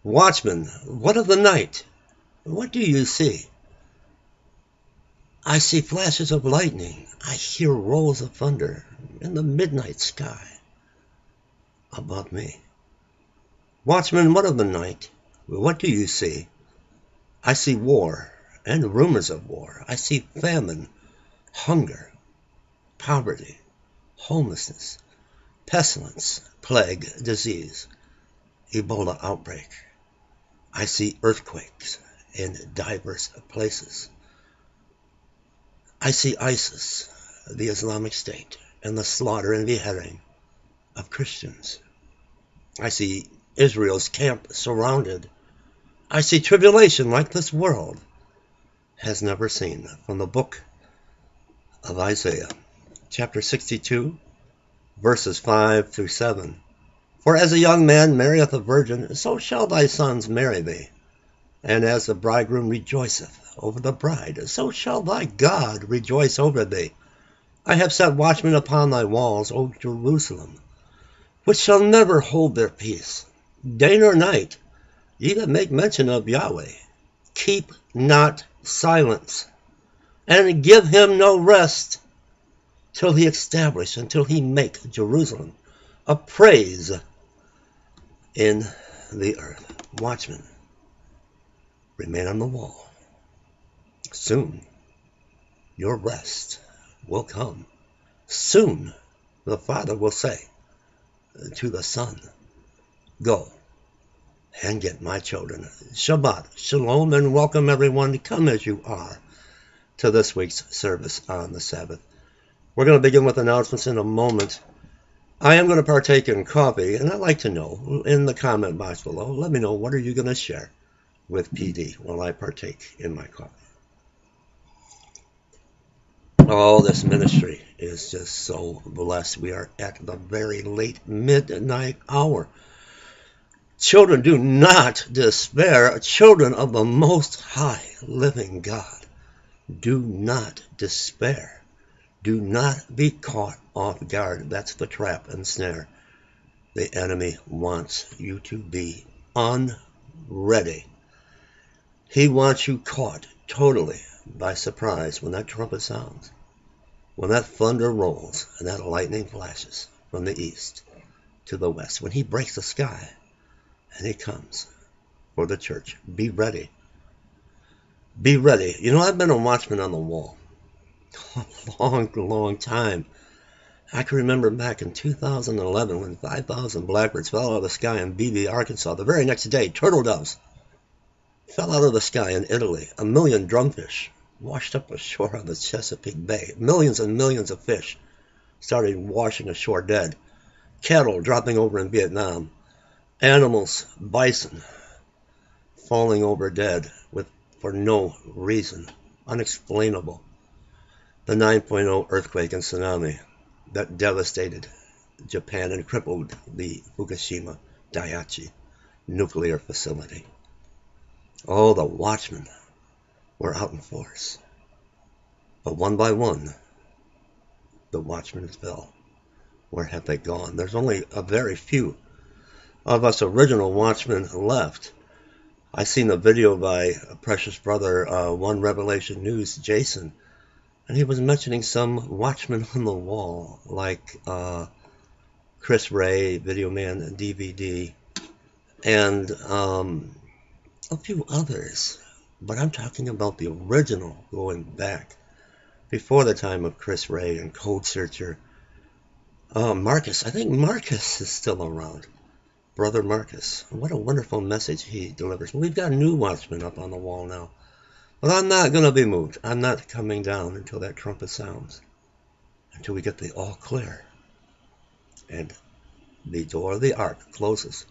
Watchman, what of the night? What do you see? I see flashes of lightning. I hear rolls of thunder in the midnight sky above me. Watchman, what of the night? What do you see? I see war and rumors of war. I see famine, hunger, poverty, homelessness, pestilence, plague, disease, Ebola outbreak. I see earthquakes in diverse places. I see ISIS, the Islamic State, and the slaughter and beheading of Christians. I see Israel's camp surrounded. I see tribulation like this world has never seen. From the book of Isaiah, chapter 62, verses 5 through 7. For as a young man marrieth a virgin, so shall thy sons marry thee. And as the bridegroom rejoiceth over the bride, so shall thy God rejoice over thee. I have set watchmen upon thy walls, O Jerusalem, which shall never hold their peace, day nor night, ye that make mention of Yahweh. Keep not silence, and give him no rest, till he establish, until he make Jerusalem a praise in the earth. Watchmen, remain on the wall. Soon your rest will come. Soon the Father will say to the Son, go and get my children. Shabbat, shalom, and welcome everyone. Come as you are to this week's service on the Sabbath. We're going to begin with announcements in a moment. I am going to partake in coffee, and I'd like to know in the comment box below, let me know, what are you going to share with PD while I partake in my coffee? Oh, this ministry is just so blessed. We are at the very late midnight hour. Children, do not despair. Children of the Most High living God, do not despair. Do not be caught off guard. That's the trap and snare. The enemy wants you to be unready. He wants you caught totally by surprise when that trumpet sounds, when that thunder rolls and that lightning flashes from the east to the west, when he breaks the sky and he comes for the church. Be ready. Be ready. You know, I've been a watchman on the wall a long time. I can remember back in 2011 when 5,000 blackbirds fell out of the sky in Beebe, Arkansas. The very next day, turtle doves fell out of the sky in Italy. 1 million drumfish washed up ashore on the Chesapeake Bay. Millions and millions of fish started washing ashore dead. Cattle dropping over in Vietnam. Animals, bison, falling over dead for no reason. Unexplainable. The 9.0 earthquake and tsunami that devastated Japan and crippled the Fukushima Daiichi nuclear facility. Oh, the watchmen were out in force. But one by one, the watchmen fell. Where have they gone? There's only a very few of us original watchmen left. I seen a video by a precious brother, One Revelation News, Jason, and he was mentioning some watchmen on the wall, like Chris Ray, Video Man DVD, and a few others. But I'm talking about the original, going back before the time of Chris Ray and Code Searcher. Marcus, I think Marcus is still around. Brother Marcus. What a wonderful message he delivers. We've got a new watchman up on the wall now. But I'm not going to be moved. I'm not coming down until that trumpet sounds. Until we get the all clear. And the door of the ARK closes.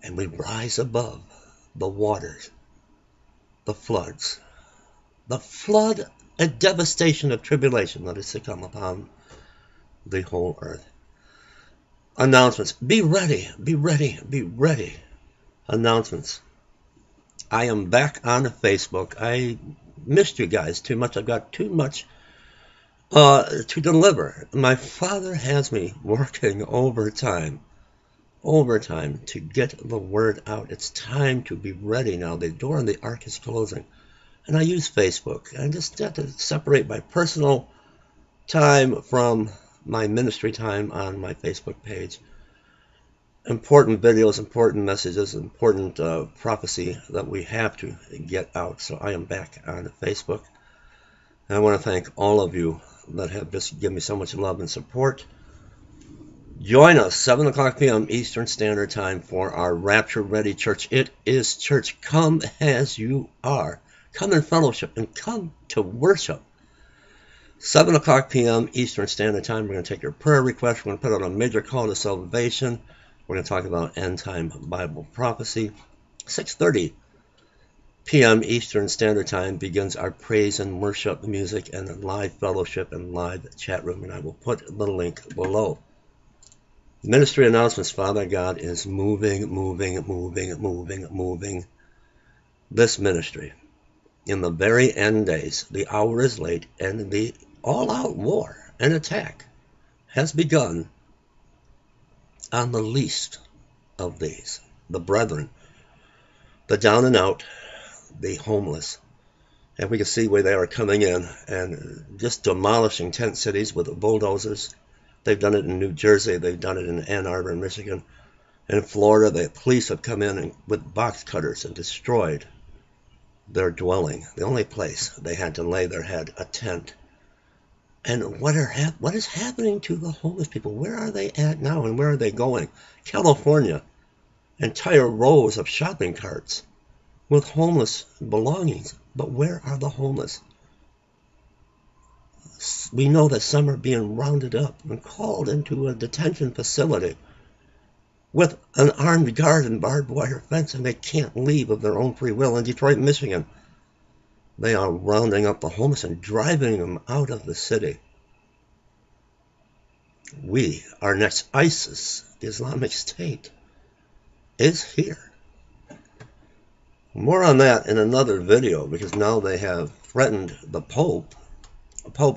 And we rise above the waters, the floods. The flood and devastation of tribulation that is to come upon the whole earth. Announcements. Be ready. Be ready. Be ready. Announcements. I am back on Facebook. I missed you guys too much. I've got too much to deliver. My father has me working overtime overtime to get the word out. It's time to be ready now. The door on the ARK is closing. And I use Facebook. I just have to separate my personal time from my ministry time on my Facebook page. Important videos, important messages, important prophecy that we have to get out. So I am back on Facebook. And I want to thank all of you that have just given me so much love and support. Join us 7 o'clock p.m. Eastern Standard Time for our Rapture Ready Church. It is church. Come as you are. Come in fellowship and come to worship. 7 o'clock p.m. Eastern Standard Time. We're going to take your prayer requests. We're going to put out a major call to salvation. We're going to talk about end-time Bible prophecy. 6:30 p.m. Eastern Standard Time begins our praise and worship music and live fellowship and live chat room. And I will put the link below. Ministry announcements. Father God is moving this ministry. In the very end days, the hour is late, and the all-out war and attack has begun on the least of these, the brethren, the down and out, the homeless. And we can see where they are coming in and just demolishing tent cities with bulldozers. They've done it in New Jersey. They've done it in Ann Arbor, Michigan. And in Florida, the police have come in with box cutters and destroyed their dwelling, the only place they had to lay their head, a tent. And what is happening to the homeless people? Where are they at now, and where are they going? California, entire rows of shopping carts with homeless belongings. But where are the homeless? We know that some are being rounded up and called into a detention facility with an armed guard and barbed wire fence, and they can't leave of their own free will. In Detroit, Michigan, they are rounding up the homeless and driving them out of the city. Our next ISIS, the Islamic State, is here. More on that in another video, because now they have threatened the Pope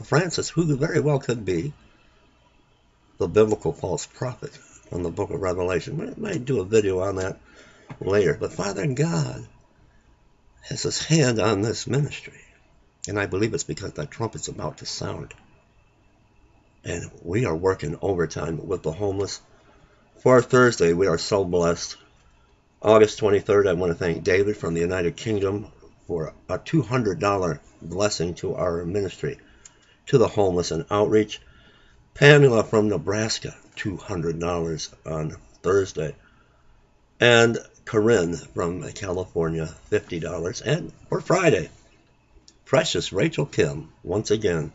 Francis, who very well could be the biblical false prophet from the book of Revelation. I might do a video on that later. But Father God has his hand on this ministry. And I believe it's because that trumpet's about to sound. And we are working overtime with the homeless. For Thursday, we are so blessed. August 23rd, I want to thank David from the United Kingdom for a $200 blessing to our ministry, to the homeless and outreach. Pamela from Nebraska, $200 on Thursday. And Corinne from California, $50. And for Friday, precious Rachel Kim, once again,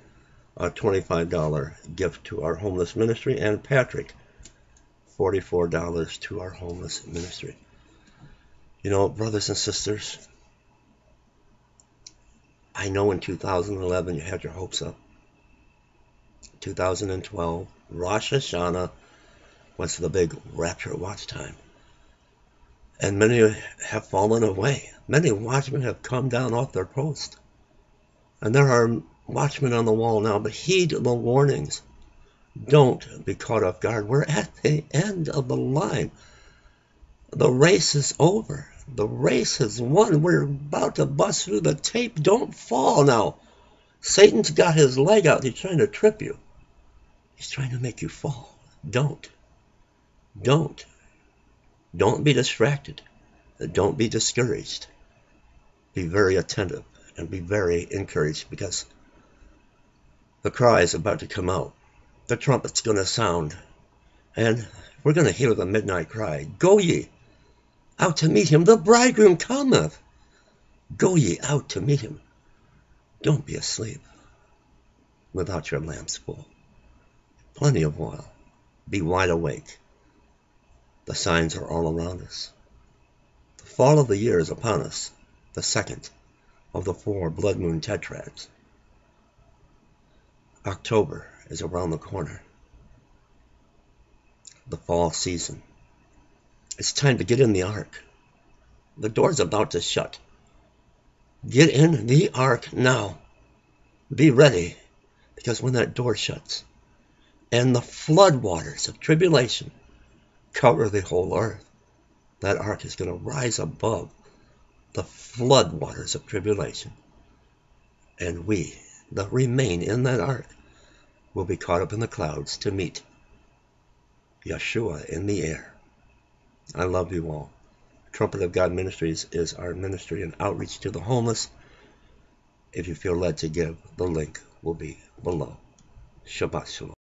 a $25 gift to our homeless ministry. And Patrick, $44 to our homeless ministry. You know, brothers and sisters, I know in 2011 you had your hopes up. 2012, Rosh Hashanah was the big rapture watch time. And many have fallen away. Many watchmen have come down off their post. And there are watchmen on the wall now, but heed the warnings. Don't be caught off guard. We're at the end of the line. The race is over. The race has won. We're about to bust through the tape. Don't fall now. Satan's got his leg out. He's trying to trip you. He's trying to make you fall. Don't be distracted. Don't be discouraged. Be very attentive and be very encouraged, because the cry is about to come out. The trumpet's going to sound, and we're going to hear the midnight cry. Go ye out to meet him. The bridegroom cometh. Go ye out to meet him. Don't be asleep without your lamps full. Plenty of oil. Be wide awake. The signs are all around us. The fall of the year is upon us, the second of the 4 blood moon tetrads. October is around the corner. The fall season. It's time to get in the ARK. The door's about to shut. Get in the ARK now. Be ready, because when that door shuts, and the floodwaters of tribulation cover the whole earth. That ark is going to rise above the flood waters of tribulation. And we that remain in that ark will be caught up in the clouds to meet Yeshua in the air. I love you all. Trumpet of God Ministries is our ministry and outreach to the homeless. If you feel led to give, the link will be below. Shabbat Shalom.